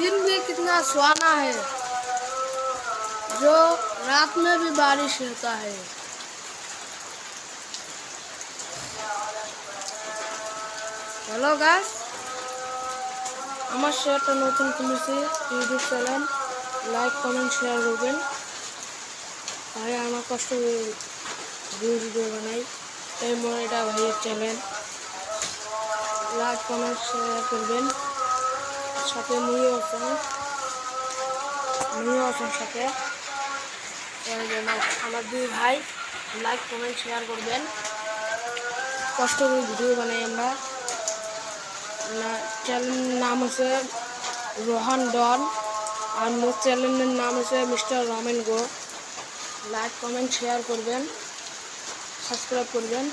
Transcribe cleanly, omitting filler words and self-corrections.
दिन भी कितना सुहाना है, जो रात में भी बारिश होता है। हेलो गाइस, আমার একটা নতুন খুলেছি YouTube channel, like comment share করবেন। ভাই আমার কষ্ট ভিডিও বানাই, এই এটা ভাইয়ের চ্যানেল, লাইক কমেন্ট শেয়ার করবেন। সাথে মুইও আছেন সাথে। আমার দুই ভাই, লাইক কমেন্ট শেয়ার করবেন। কষ্ট করে ভিডিও বানাই আমরা। চ্যানেলের নাম হচ্ছে রোহান ডন, আর মোর চ্যানেলের নাম হচ্ছে মিস্টার রমেন গো। লাইক কমেন্ট শেয়ার করবেন, সাবস্ক্রাইব করবেন।